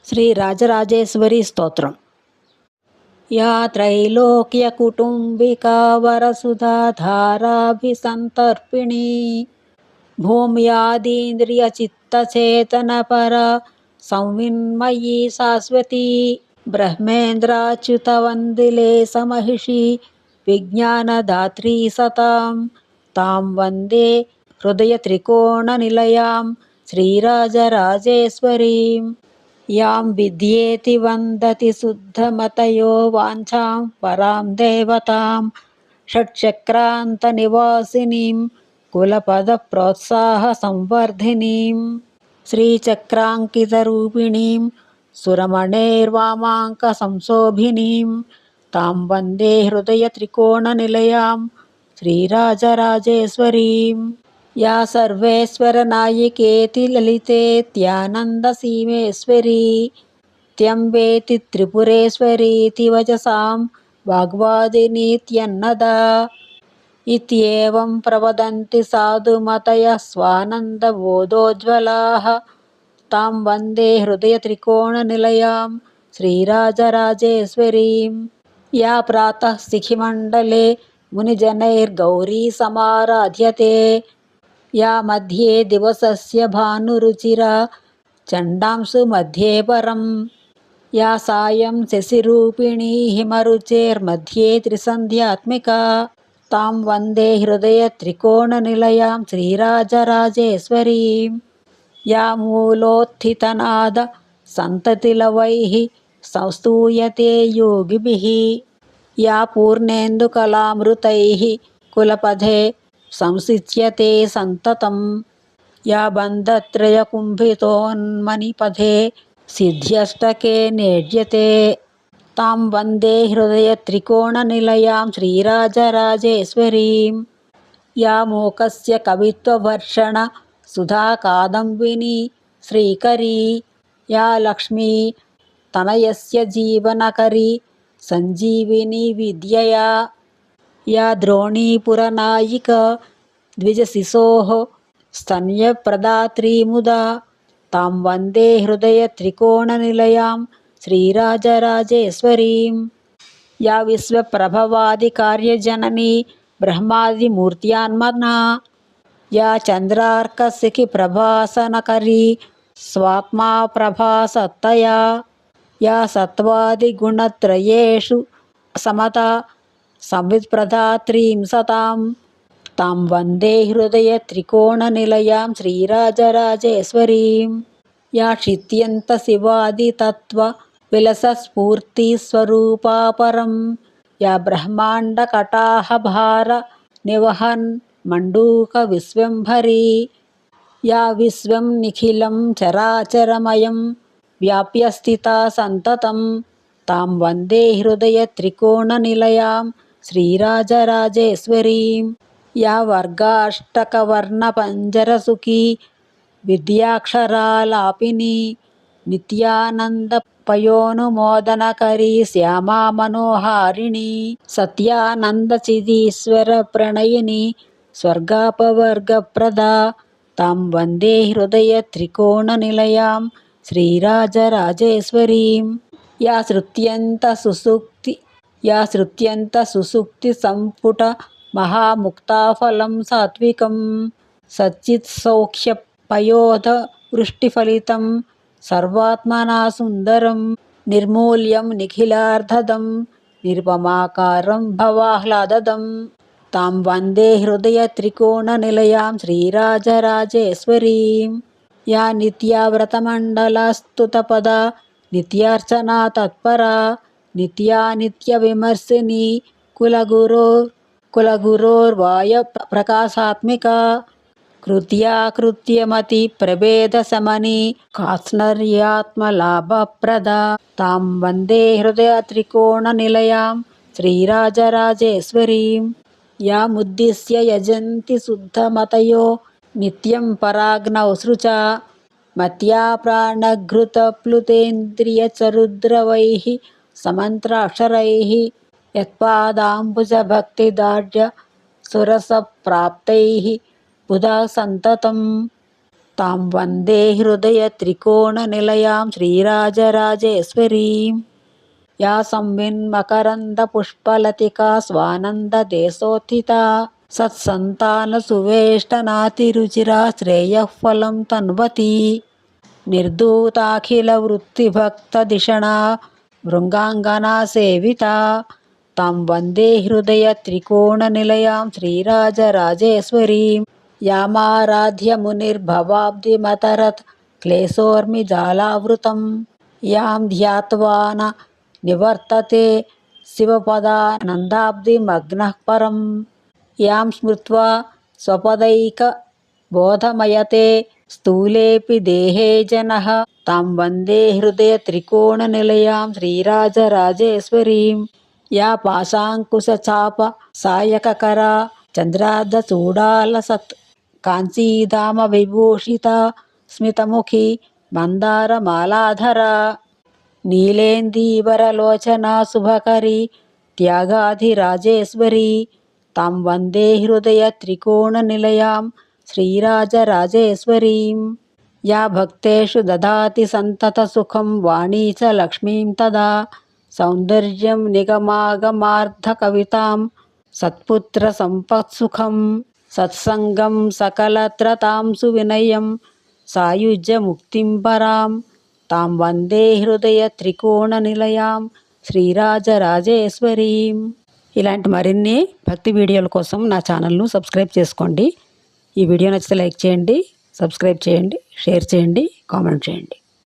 శ్రీ రాజరాజేశ్వరి స్తోత్రం. యా త్రైలోక్యకుటుంబికా వరసుధాధారాభిసంతర్పిణీ భూమ్యాదీంద్రియచిత్తచేతనపర సంవిన్మయీ శాశ్వతీ బ్రహ్మేంద్రాచ్యుతవందిలే సమహిషి విజ్ఞానదాత్రీ సతాం తాం వందే హృదయత్రికోణనిలయాం శ్రీరాజరాజేశ్వరీం యాం విద్యేతి వందతి శుద్ధమతయో వాంఛాం పరాం దేవతాం షట్చక్రాంతనివాసినీం కులపద ప్రోత్సాహ సంవర్ధినీం శ్రీచక్రాంకితరూపిణీం సురమణేర్వామాంక సంశోభినీం తాం వందే హృదయత్రికోణనిలయాం శ్రీరాజరాజేశ్వరీం యా సర్వేశ్వరనాయికేతి లలితేత్యానందసీమేశ్వరీ త్యంవేతి త్రిపురేశ్వరీతి వచసాం వాగ్వాదినీత్యన్నదా ఇత్యేవం ప్రవదంతి సాధుమతయః స్వానందబోధోజ్వలాః తాం వందే హృదయత్రికోణనిలయాం శ్రీరాజరాజేశ్వరీం యా ప్రాతః శిఖిమండలే మునిజనైర్గౌరీసమారాధ్యతే యా మధ్యే దివసస్య భానురుచిరా చండాంశు మధ్యే పరం యా సాయం శశిరూపిణీ హిమరుచేర్మధ్యే త్రిసంధ్యాత్మికా తాం వందే హృదయత్రికోణనిలయాం శ్రీరాజరాజేశ్వరీం యా మూలోత్థితనాద సంతతిలవైః సంస్తూయతే యోగిభిః యా పూర్ణేందుకలామృతైః కులపథే సంసిచ్యతే సంతతం యా బంధత్రయకుంభితోన్మణిపథే సిద్ధ్యష్టకే నేడ్యతే తాం వందే హృదయత్రికోణనిలయాం శ్రీరాజరాజేశ్వరీం యా మూకస్య కవిత్వవర్షణ సుధాకాదంబినీ శ్రీకరీ యా లక్ష్మీ తనయస్య జీవనకరీ సంజీవినీ విద్యయా యా ద్రోణీపురనాయిక ద్విజశిశోః స్తన్యప్రదాత్రీ ముదా తాం వందే హృదయత్రికోణనిలయాం శ్రీరాజరాజేశ్వరీం యా విశ్వప్రభవాదికార్యజననీ బ్రహ్మాదిమూర్త్యాన్మనా యా చంద్రార్కశిఖిప్రభాసనకరీ స్వాత్మా ప్రభాసత్తయా యా సత్వాదిగుణత్రయేషు సమతా సంవిత్ప్రదాత్రీం సతాం తాం వందే హృదయత్రికోణనిలయాం శ్రీరాజరాజేశ్వరీం యా క్షిత్యంతశివాదితత్వ విలసస్ఫూర్తిస్వరూపా పరం యా బ్రహ్మాండకటాహభార నివహన్ మండూక విశ్వంభరీ యా విశ్వం నిఖిలం చరాచరమయం వ్యాప్య స్థితా సంతతం తాం వందే హృదయత్రికోణనిలయాం శ్రీరాజరాజేశ్వరీం యా వర్గాష్టకవర్ణపంజరసుఖీ విద్యాక్షరాలాపినీ నిత్యానందపయోనుమోదనకరీ శ్యామా మనోహారిణీ సత్యానందచిదీశ్వర ప్రణయిని స్వర్గాపవర్గప్రదా తాం వందే హృదయత్రికోణనిలయాం శ్రీరాజరాజేశ్వరీం యా శృత్యంత సుసూక్తి సంపుట మహాముక్తాఫలం సాత్వికం సచ్చిత్సౌఖ్యపయోధ వృష్టిఫలితం సర్వాత్మనా సుందరం నిర్మూల్యం నిఖిలార్ధదం నిరుపమాకారం భవాహ్లాదదం తాం వందే హృదయత్రికోణనిలయాం శ్రీరాజరాజేశ్వరీం యా నిత్యావ్రతమండలస్తుతపదా నిత్యార్చనా తత్పరా నిత్యానిత్యవిమర్శినీ కులగురోర్వాయ ప్రకాశాత్మికా కృత్యాకృత్యమతి ప్రభేదశమనీ కాత్స్నర్యాత్మలాభప్రదా తాం వందే హృదయత్రికోణనిలయాం శ్రీరాజరాజేశ్వరీం యా ముద్దిశ్య యజంతి శుద్ధమతయో నిత్యం పరాగ్నౌ సృచా మత్యా ప్రాణఘృతప్లుతేంద్రియచరుద్రవైః సమంత్రాక్షరైః యత్పాదాంబుజభక్తిదార్ఢ్య సురసప్రాప్తైః బుధా సంతతం తాం వందే హృదయ త్రికోణ నిలయాం శ్రీరాజరాజేశ్వరీం. యా సంవిన్మకరంద పుష్పలతికా స్వానంద దేశోత్థితా సత్సంతాన సువేష్టనాతిరుచిరా శ్రేయఃఫలం తన్వతి. నిర్ధూతాఖిల వృత్తిభక్త దిషణా భృంగాంగనా సేవితా తాం వందే హృదయ త్రికోణ నిలయాం శ్రీరాజరాజేశ్వరీం. యామారాధ్య మునిర్భవాబ్దిమతరత్ క్లేశోర్మి జాలావృతం యాం ధ్యాత్వా న నివర్తతే శివపదానందాబ్దిమగ్నః పరం. యాం స్మృత్వా స్వపదైక బోధమయతే స్థూలేపి దేహే జనః తాం వందే హృదయ త్రికోణ నిలయాం శ్రీరాజరాజేశ్వరీం. యా పాశాంకుశ చాప సాయకకరా చంద్రార్ధచూడాలసత్ కాంచీధామ విభూషిత స్మితముఖి మందారమాలాధరా నీలేందీవరలోచనా శుభకరీ త్యాగాధిరాజేశ్వరీ తాం వందే హృదయ త్రికోణ నిలయాం శ్రీరాజరాజేశ్వరీం. యా భక్తేషు దదాతి సంతత సుఖం వాణీ చ లక్ష్మీం తదా సౌందర్యం నిగమాగమార్థ కవితాం సత్పుత్ర సంపత్సుఖం సత్సంగం సకలత్రతాం సువినయం సాయుజ్య ముక్తిం పరాం. తాం వందే హృదయ త్రికోణ నిలయాం శ్రీరాజరాజేశ్వరీం. ఇలాంటి మరిన్ని భక్తి వీడియోల కోసం నా ఛానల్ను సబ్స్క్రైబ్ చేసుకోండి. ఈ వీడియో నచ్చితే లైక్ చేయండి, సబ్స్క్రైబ్ చేయండి, షేర్ చేయండి, కామెంట్ చేయండి.